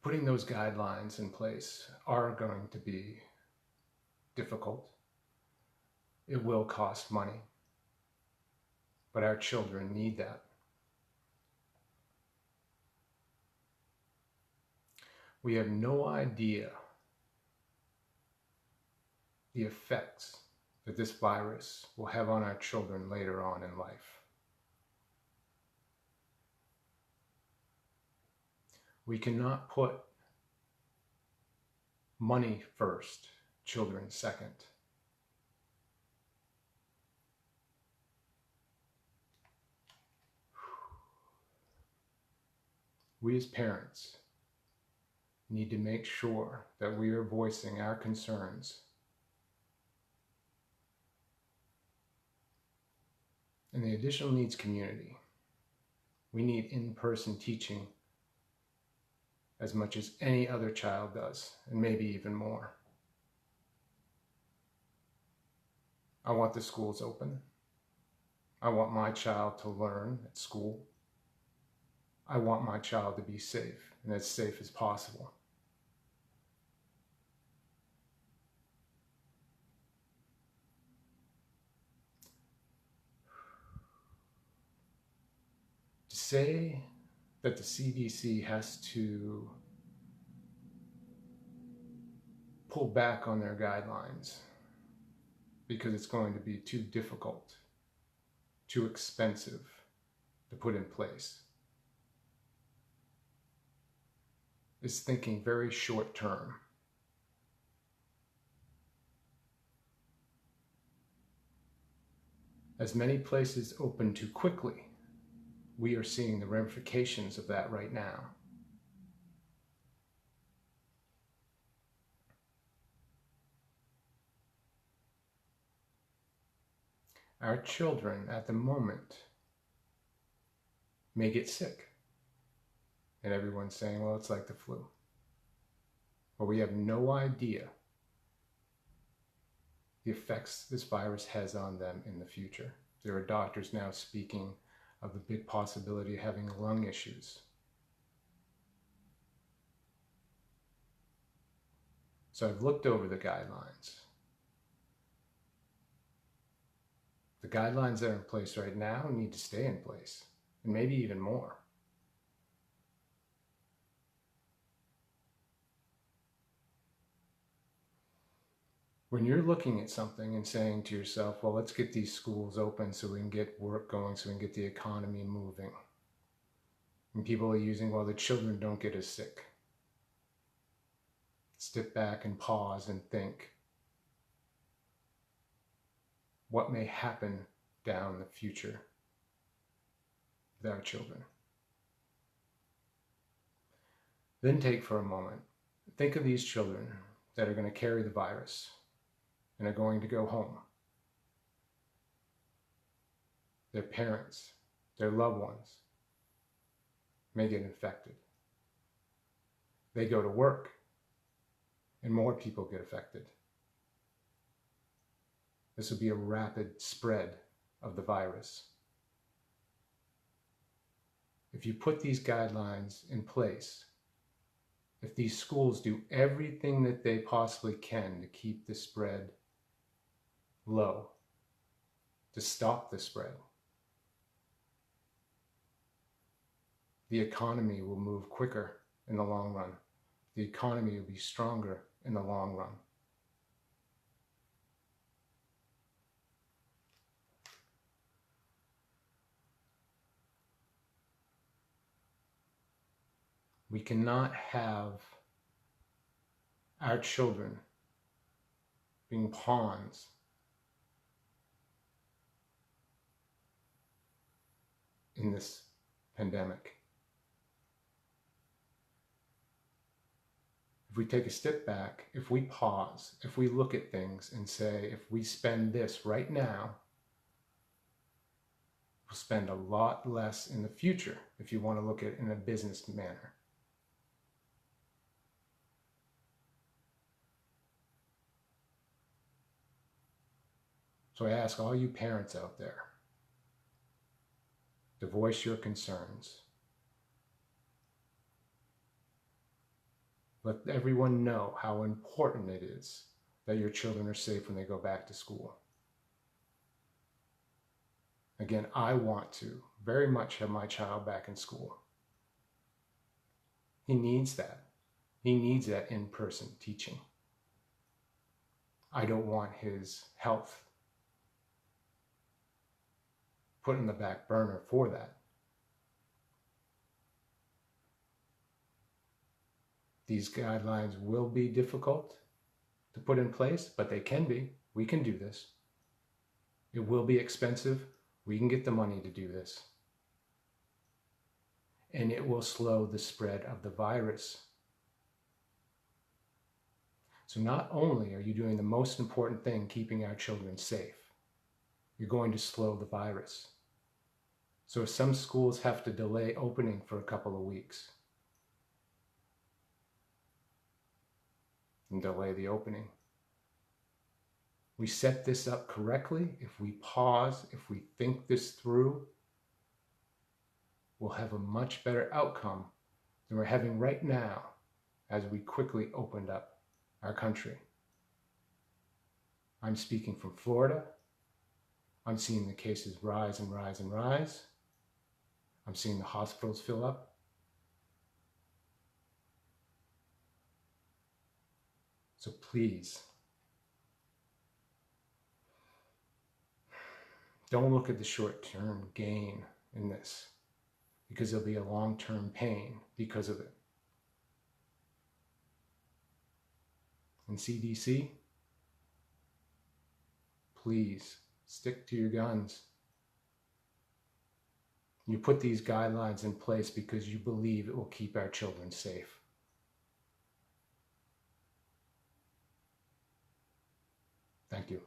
Putting those guidelines in place are going to be difficult. It will cost money, but our children need that. We have no idea the effects that this virus will have on our children later on in life. We cannot put money first, children second. We as parents need to make sure that we are voicing our concerns in the additional needs community. We need in-person teaching as much as any other child does, and maybe even more. I want the schools open. I want my child to learn at school. I want my child to be safe, and as safe as possible. To say that the CDC has to pull back on their guidelines because it's going to be too difficult, too expensive to put in place, is thinking very short term. As many places open too quickly, we are seeing the ramifications of that right now. Our children at the moment may get sick. And everyone's saying, well, it's like the flu. But we have no idea the effects this virus has on them in the future. There are doctors now speaking of the big possibility of having lung issues. So I've looked over the guidelines. The guidelines that are in place right now need to stay in place, and maybe even more. When you're looking at something and saying to yourself, well, let's get these schools open so we can get work going, so we can get the economy moving. And people are using, well, the children don't get as sick. Step back and pause and think, what may happen down the future with our children? Then take for a moment, think of these children that are going to carry the virus and are going to go home. Their parents, their loved ones may get infected. They go to work and more people get affected. This will be a rapid spread of the virus. If you put these guidelines in place, if these schools do everything that they possibly can to keep the spread low, to stop the spread, the economy will move quicker in the long run. The economy will be stronger in the long run. We cannot have our children being pawns in this pandemic. If we take a step back, if we pause, if we look at things and say, if we spend this right now, we'll spend a lot less in the future, if you want to look at it in a business manner. So I ask all you parents out there to voice your concerns. Let everyone know how important it is that your children are safe when they go back to school. Again, I want to very much have my child back in school. He needs that. He needs that in-person teaching. I don't want his health put in the back burner for that. These guidelines will be difficult to put in place, but they can be. We can do this. It will be expensive. We can get the money to do this. And it will slow the spread of the virus. So not only are you doing the most important thing, keeping our children safe, you're going to slow the virus. So if some schools have to delay opening for a couple of weeks, and delay the opening, we set this up correctly. If we pause, if we think this through, we'll have a much better outcome than we're having right now as we quickly opened up our country. I'm speaking from Florida. I'm seeing the cases rise and rise and rise. I'm seeing the hospitals fill up. So please, don't look at the short-term gain in this, because there'll be a long-term pain because of it. And CDC, please stick to your guns. You put these guidelines in place because you believe it will keep our children safe. Thank you.